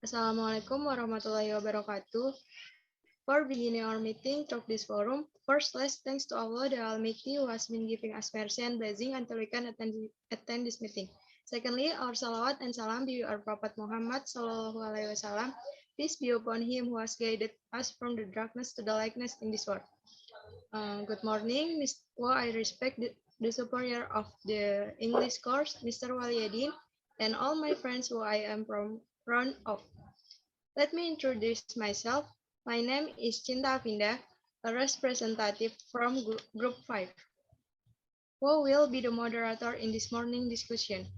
Assalamualaikum warahmatullahi wabarakatuh. For beginning our meeting through this forum, first let's thanks to Allah the Almighty who has been giving us mercy and blessing until we can attend this meeting. Secondly, our salawat and salam be our Prophet Muhammad Sallallahu Alaihi Wasallam. Peace be upon him who has guided us from the darkness to the lightness in this world. Good morning, I respect the superior of the English course, Mr. Waliadin, and all my friends who I am from front of. Let me introduce myself. My name is Cinta Avinda, a representative from Group 5, who will be the moderator in this morning discussion.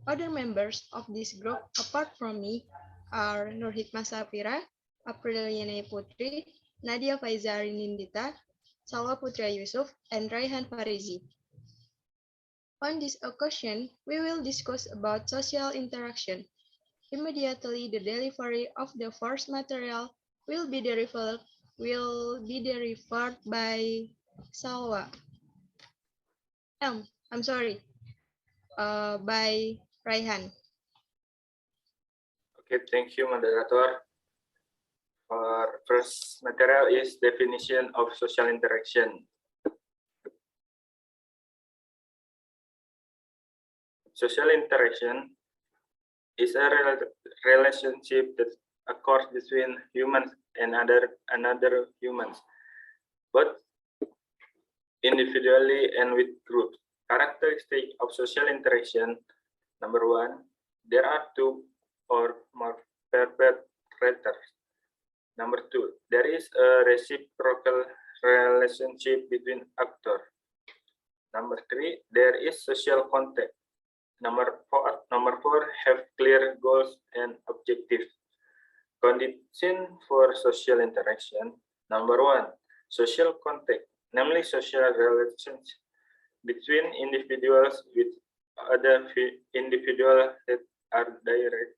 Other members of this group, apart from me, are Nurhikmah Safira, Apriliana Putri, Nadia Faizari Nindita, Salwa Putra Yusuf, and Raihan Farizi. On this occasion, we will discuss about social interaction. Immediately, the delivery of the first material will be delivered by Salwa. I'm sorry, by Raihan. Okay, thank you, moderator. Our first material is definition of social interaction. Social interaction is a relationship that occurs between humans and another humans, both individually and with groups. Characteristic of social interaction: number one, there are two or more perpetrators. Number two, there is a reciprocal relationship between actors. Number three, there is social contact. Number four, have clear goals and objectives. Condition for social interaction. Number one, social contact, namely social relations between individuals with other individuals that are direct.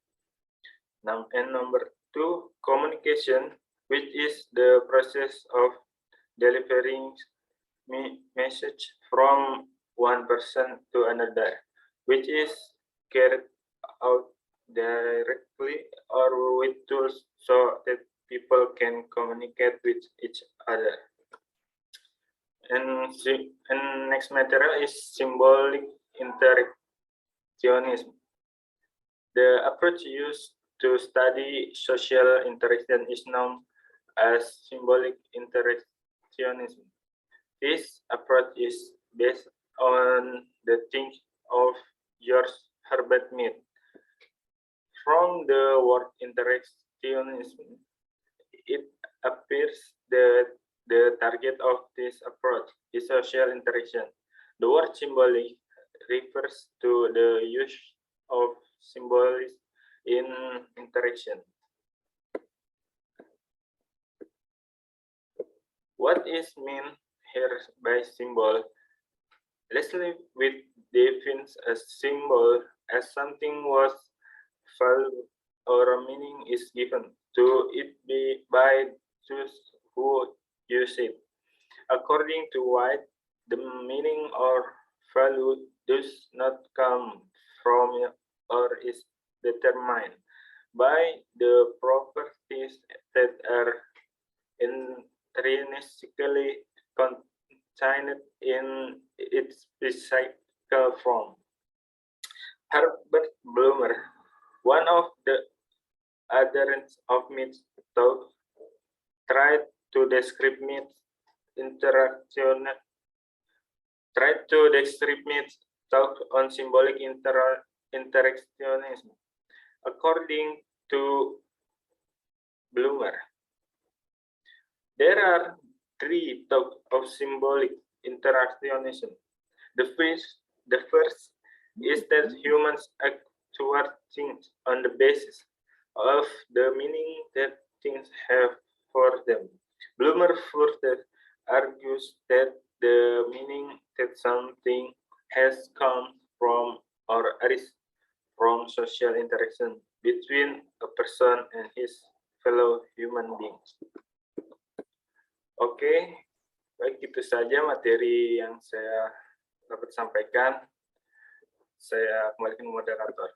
And number two, communication, which is the process of delivering message from one person to another, which is carried out directly or with tools so that people can communicate with each other. And next material is symbolic interactionism. The approach used to study social interaction is known as symbolic interactionism. This approach is based on the thinking of George Herbert Mead. From the word interactionism, it appears that the target of this approach is social interaction. The word symbolic refers to the use of symbols in interaction. What is meant here by symbol? Leslie Witt defines a symbol as something whose value or meaning is given to it by those who use it. According to White, the meaning or value does not come from or is determined by the properties that are intrinsically contained in its physical form. Herbert Blumer, one of the adherents of Mead's thought, tried to describe Mead's thought on symbolic interactionism. According to Blumer, there are three types of symbolic interactionism. The first is that humans act toward things on the basis of the meaning that things have for them. Blumer further argues that the meaning that something has come from or arises from social interaction between a person and his fellow human beings. Oke, baik itu saja materi yang saya dapat sampaikan. Saya kembalikan moderator.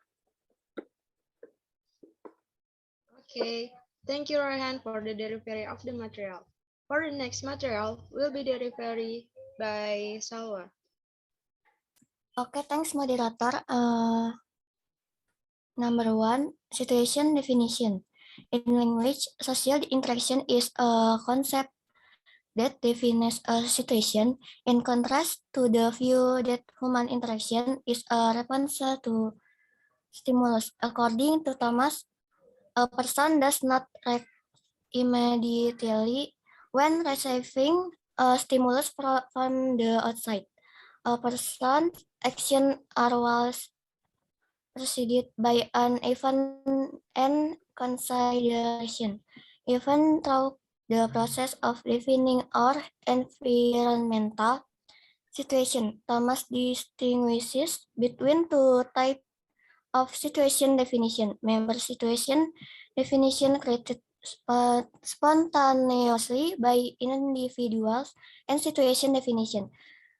Okay, thank you, Ryan, for the delivery of the material. For the next material will be delivery by Salwa. Okay, thanks moderator. Number one, situation definition. In language, social interaction is a concept that defines a situation, in contrast to the view that human interaction is a response to stimulus. According to Thomas, a person does not react immediately when receiving a stimulus from the outside. A person's action are always preceded by an event and consideration. Even though the process of defining our environmental situation, Thomas distinguishes between two types of situation definition: member situation definition created spontaneously by individuals, and situation definition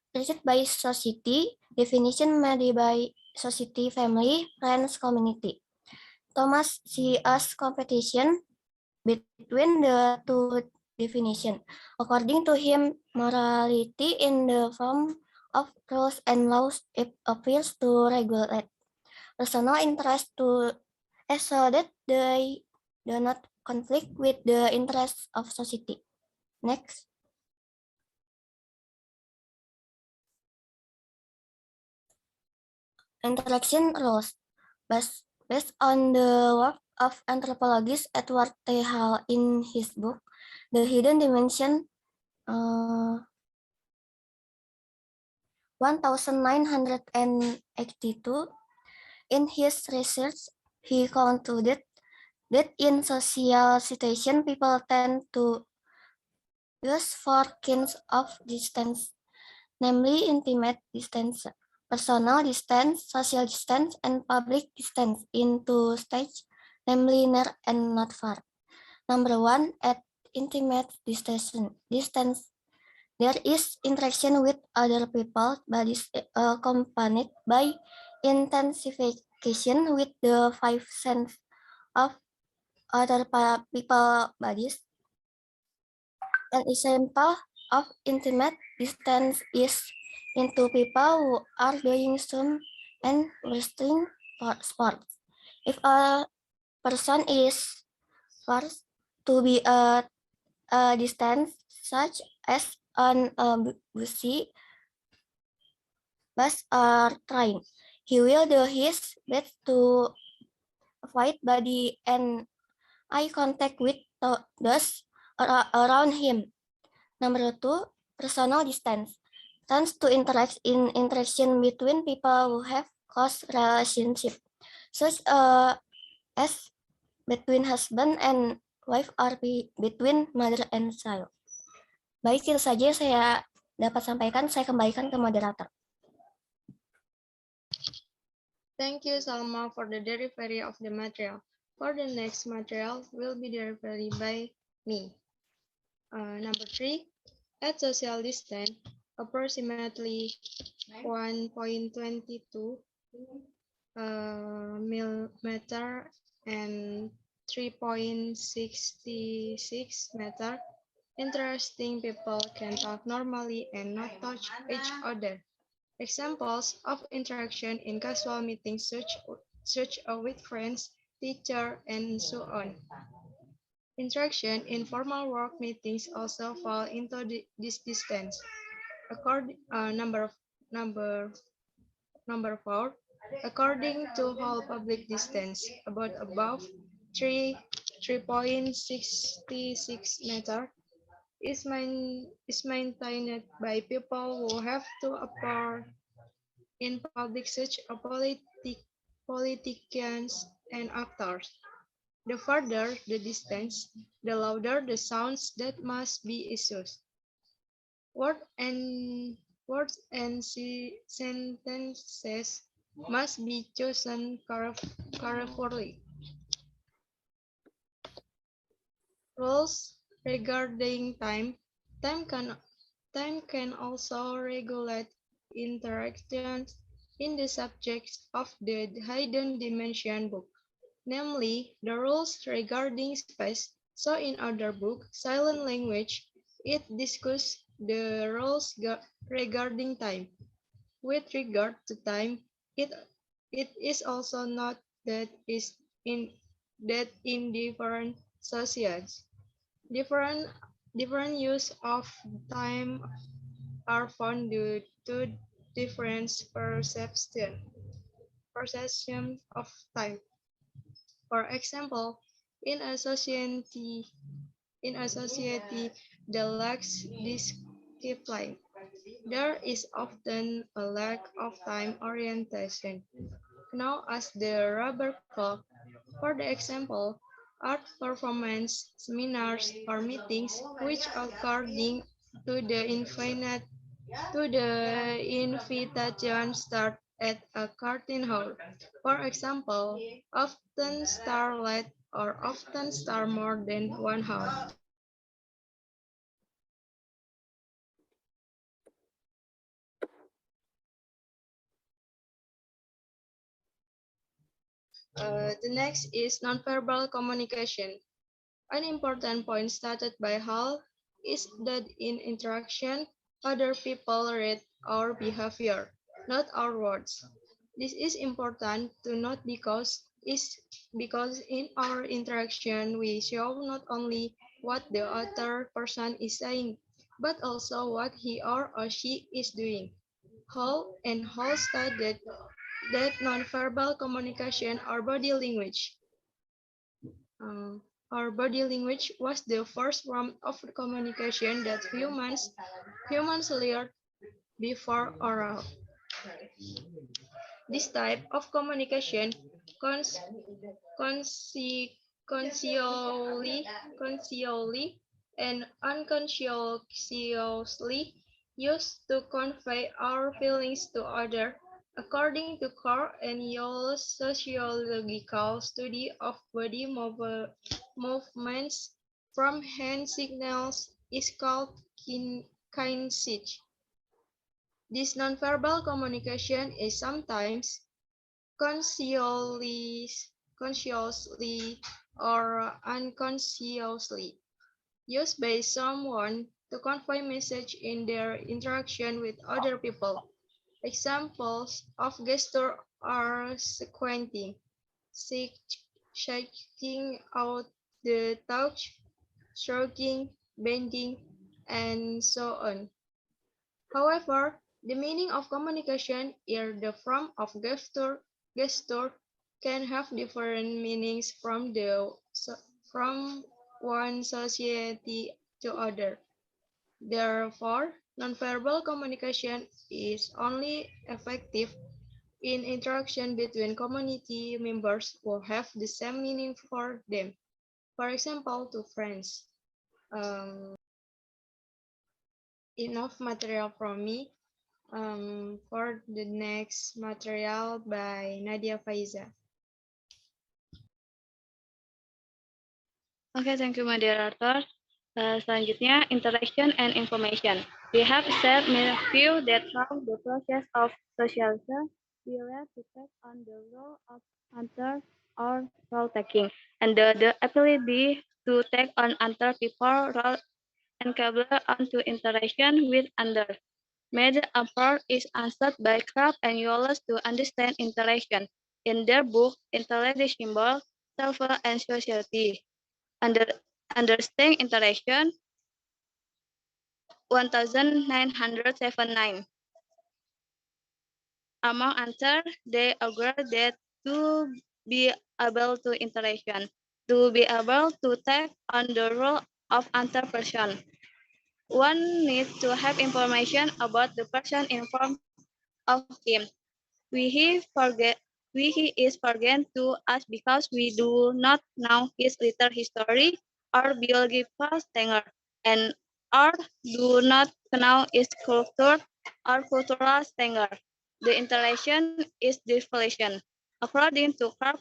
created by society definition made by society, family, friends, community. Thomas sees as competition between the two definitions. According to him, morality in the form of rules and laws it appears to regulate personal interest so that they do not conflict with the interests of society. Next. Interaction rules. Based on the work of anthropologist Edward T. Hall in his book, The Hidden Dimension, 1982, in his research, he concluded that in social situations, people tend to use four kinds of distance, namely intimate distance, personal distance, social distance, and public distance in two stages, namely near and not far. Number one, at intimate distance, there is interaction with other people, but is accompanied by intensification with the five sense of other people bodies. An example of intimate distance is into people who are doing swim and wrestling sports. If a person is forced to be a distance such as on a busy bus or train, he will do his best to avoid body and eye contact with those around him. Number two, personal distance tends to interact in interaction between people who have close relationship, such as between husband and wife or between mother and child. Baik, itu saja saya dapat sampaikan. Saya kembalikan ke moderator. Thank you, Salma, for the delivery of the material. For the next material will be delivered by me. Number 3, at social distance, approximately 1.22 millimeter and 3.66 meter, interesting people can talk normally and not touch each other. Examples of interaction in casual meetings such with friends, teacher, and so on. Interaction in formal work meetings also fall into this distance. Number number 4. According to whole public distance, about above 3.66 meter is maintained by people who have to appear in public such as politicians and actors. The further the distance, the louder the sounds that must be issued. Words and sentences must be chosen carefully. Rules regarding time. Time can also regulate interactions in the subjects of the Hidden Dimension book. namely the rules regarding space. So in other book, Silent Language, it discusses the rules regarding time. With regard to time, it it is also not that is in that in different societies, different different use of time are found due to different perception of time. For example, in a society that lacks discipline, there is often a lack of time orientation, known as the rubber clock. For the example, art performance, seminars, or meetings, which according to the invitation start at a curtain hall. For example, often start late or often start more than 1 hour. The next is nonverbal communication. An important point stated by Hall is that in interaction, other people read our behavior, not our words. This is important to note because in our interaction we show not only what the other person is saying, but also what he or she is doing. Hall stated that nonverbal communication or body language um, our body language was the first form of communication that humans learned before oral. This type of communication cons- consci- consciously, consciously and unconsciously used to convey our feelings to others. According to Carr and Yale's sociological study of body movements from hand signals is called kinesthesia. This nonverbal communication is sometimes consciously, consciously or unconsciously used by someone to convey message in their interaction with other people. Examples of gesture are squinting, shaking out the touch, shrugging, bending, and so on. However, the meaning of communication in the form of gesture can have different meanings from one society to other. Therefore, nonverbal communication is only effective in interaction between community members who have the same meaning for them. For example, to friends. Um, Enough material from me. For the next material by Nadia Faiza. Okay, thank you, moderator. Selanjutnya, interaction and information. We have said many view that how the process of socialization will lead to take on the role of hunter or role taking, and the ability to take on other people role enable onto interaction with others. Major effort is answered by Kraft and Wallace to understand interaction in their book Intelligent Symbol, Self and Society. Under, understand interaction 1979. Among answer, they agree that to be able to interaction, to be able to take on the role of another person, one needs to have information about the person in front of him. We he forget we he is forget to us because we do not know his little history or biographical stinger, and or do not know his culture or cultural stinger. The interaction is deflation. According to Karp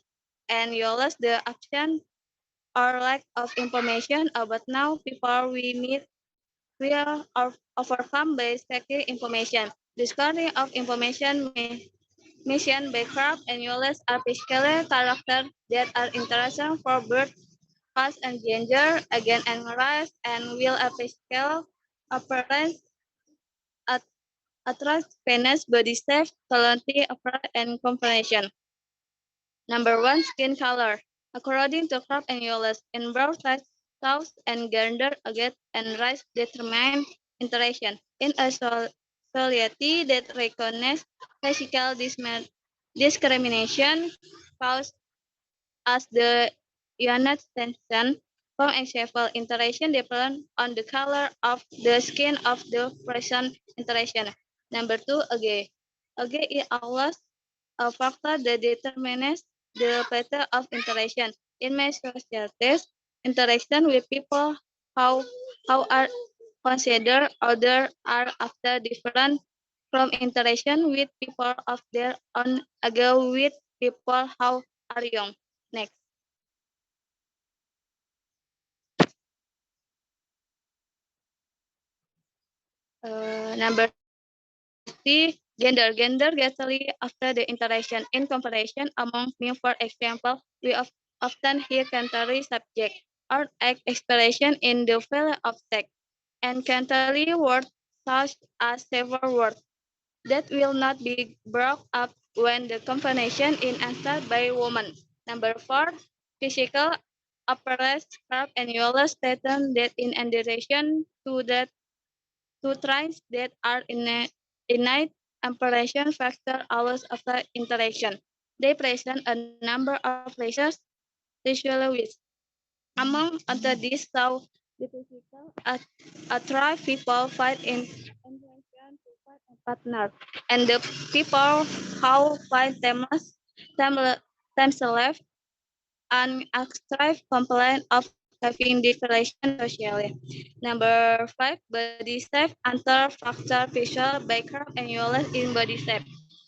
and Yoles, the absence or lack of information about now before we meet will overcome by seeking information. Discarding of information mentioned by Crabbe and Wallace are physically characters that are interesting for birth, class, and gender, again and race, and will a physical appearance attract fairness, body shape, quality, appearance, and combination. Number one, skin color. According to Crabbe and Wallace, in broad south and gender, again and race determine interaction. In a society that recognizes physical discrimination caused as the United States, for example, interaction depends on the color of the skin of the present interaction. Number two, again. Again, it allows a factor that determines the pattern of interaction. In my societies, interaction with people how are considered other are after different from interaction with people of their own ago with people how are young. Next. Number three, gender. Gender greatly after the interaction. In comparison among men, for example, we often hear contrary subject or act expression in the field of sex, and contrary words such as several words that will not be brought up when the combination is answered by woman. Number four, physical appearance. Crabbe and Wallace stated that in addition to that two traits that are innate impression factor hours after interaction. They present a number of places sexually with. Among other these so the physical attract people find in intention to find a partner, and the people how find themselves and strive complain of having declaration socially. Number five, body shape, another factor visual baker and Wallace in body shape.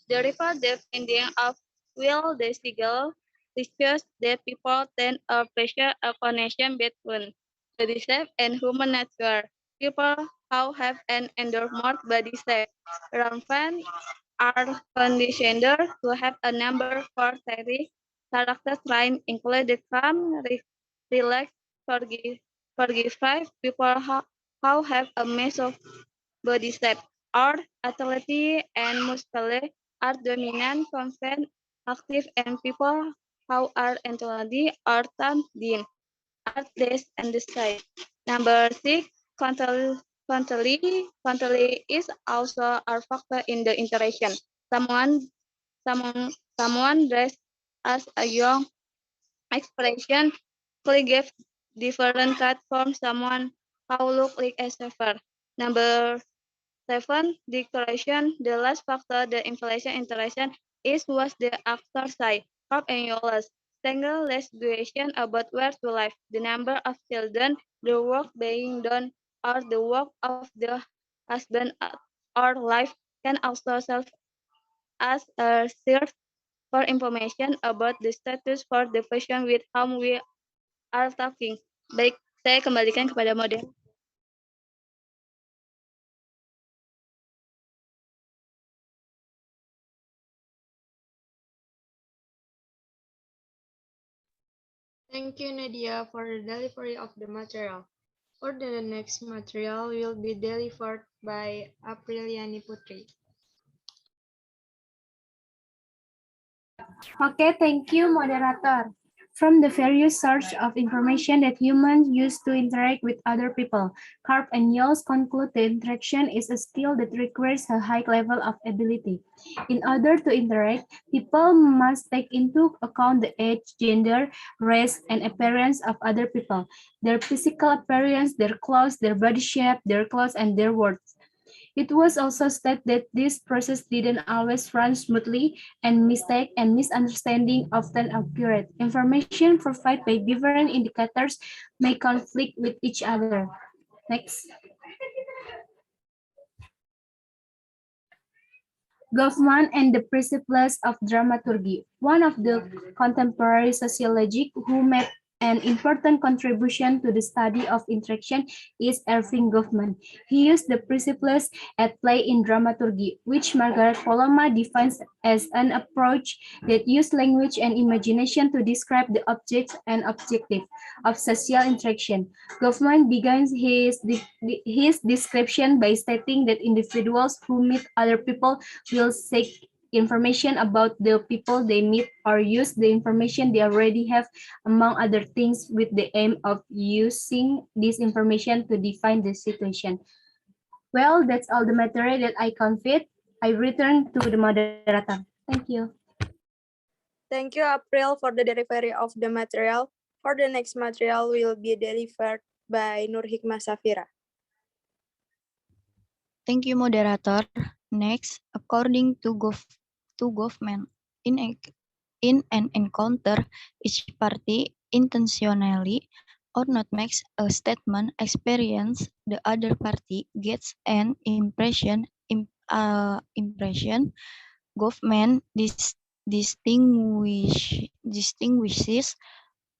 The report the finding of Will the Siegel teaches that people tend to pressure a connection between body shape and human nature. People who have an endormorph body shape, rampant are conditioned to have a number for character traits include the calm, relaxed, forgive people who have a mess of body shape or athletic and muscular are dominant, confident, active, and people who are intelligent or thin are less and the side. Number six, controlly is also a factor in the interaction. Someone, someone dressed as a young expression could give different cut from someone who look like a surfer. Number seven, decoration. The last factor, the inflation interaction, is was the actor side. Crop and Yolas. Single less duration about where to live, the number of children, the work being done, or the work of the husband or wife can also serve as a source for information about the status for the person with whom we are talking. Baik, saya kembalikan kepada model. Thank you, Nadia, for the delivery of the material. For the next material will be delivered by Apriliani Putri. Okay, thank you, moderator. From the various sources of information that humans use to interact with other people, Karp and Yoles conclude the interaction is a skill that requires a high level of ability. In order to interact, people must take into account the age, gender, race, and appearance of other people, their physical appearance, their clothes, their body shape, their clothes, and their words. It was also stated that this process didn't always run smoothly, and mistake and misunderstanding often occurred. Information provided by different indicators may conflict with each other. Next. Goffman and the Principles of Dramaturgy. One of the contemporary sociologists who made An important contribution to the study of interaction is Irving Goffman. He used the principles at play in dramaturgy, which Margaret Poloma defines as an approach that uses language and imagination to describe the objects and objective of social interaction. Goffman begins his description by stating that individuals who meet other people will seek information about the people they meet or use the information they already have, among other things, with the aim of using this information to define the situation. Well, that's all the material that I can fit. I return to the moderator. Thank you. Thank you, April, for the delivery of the material. For the next material will be delivered by Nur Hikmah Safira. Thank you, moderator. Next, according to Goffman, in an encounter, each party intentionally or not makes a statement experience, the other party gets an impression. Goffman distinguishes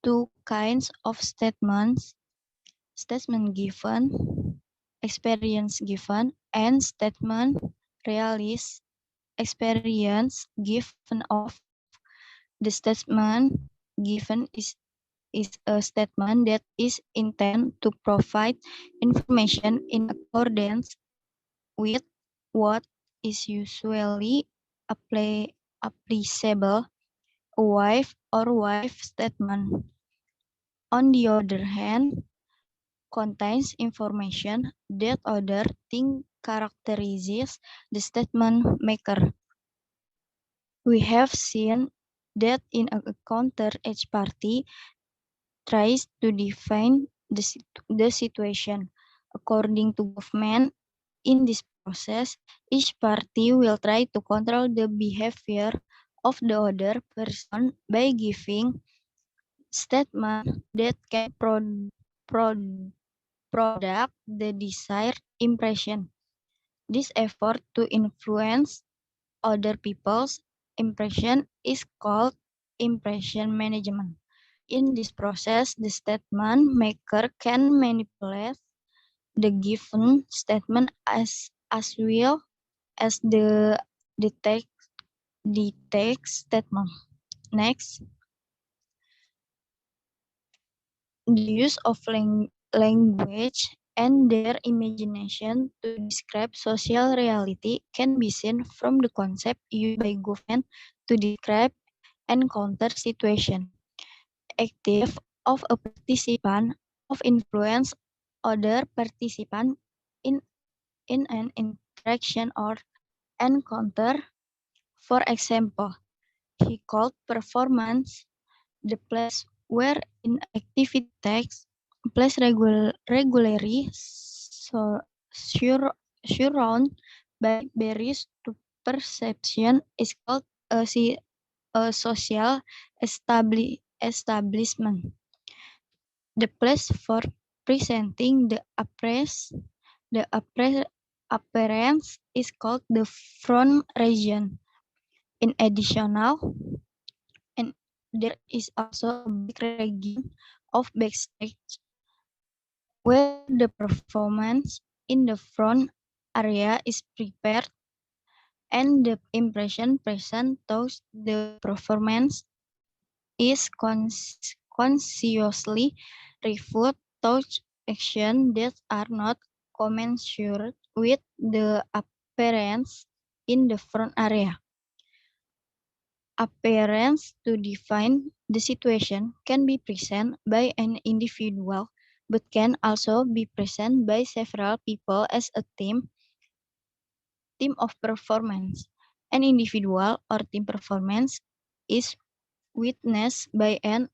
two kinds of statements: statement given, experience given, and statement realist, experience given of. The statement given is a statement that is intended to provide information in accordance with what is usually applicable, a wife or wife statement. On the other hand, contains information that other thing characterizes the statement maker. We have seen that in a encounter, each party tries to define the situation. According to Goffman, in this process, each party will try to control the behavior of the other person by giving statements that can product the desired impression. This effort to influence other people's impression is called impression management. In this process, the statement maker can manipulate the given statement as well as the text statement. Next, the use of language and their imagination to describe social reality can be seen from the concept used by Goffman to describe encounter situation. Active of a participant of influence other participant in an interaction or encounter. For example, he called performance the place where an activity takes place regularly, surrounded by barriers to perception, is called a social establishment. The place for presenting the appearance is called the front region. In additional, and there is also a big region of backstage where the performance in the front area is prepared and the impression present through the performance is consciously refute those actions that are not commensurate with the appearance in the front area. Appearance to define the situation can be present by an individual, but can also be present by several people as a team of performance. An individual or team performance is witnessed by an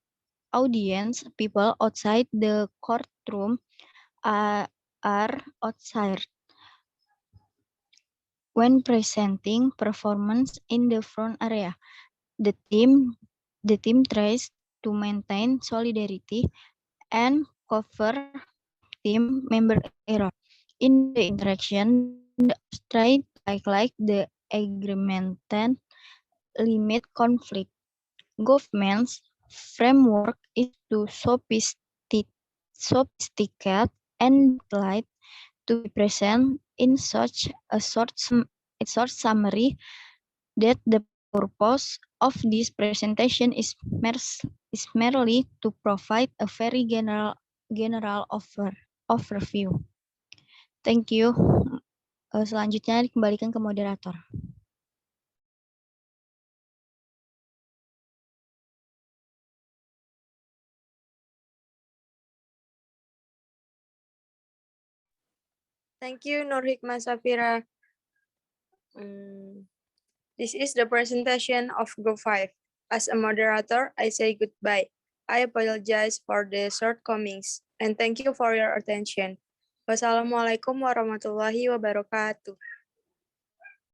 audience. People outside the courtroom are outside. When presenting performance in the front area, the team tries to maintain solidarity and cover team member error. In the interaction, try to act like the agreement limit conflict. Goffman's framework is too sophisticated and light to be present in such a short summary that the purpose of this presentation is merely to provide a very general overview. Thank you. Selanjutnya dikembalikan ke moderator. Thank you, Nur Hikmah Safira. This is the presentation of Group 5. As a moderator, I say goodbye. I apologize for the shortcomings and thank you for your attention. Wassalamualaikum warahmatullahi wabarakatuh.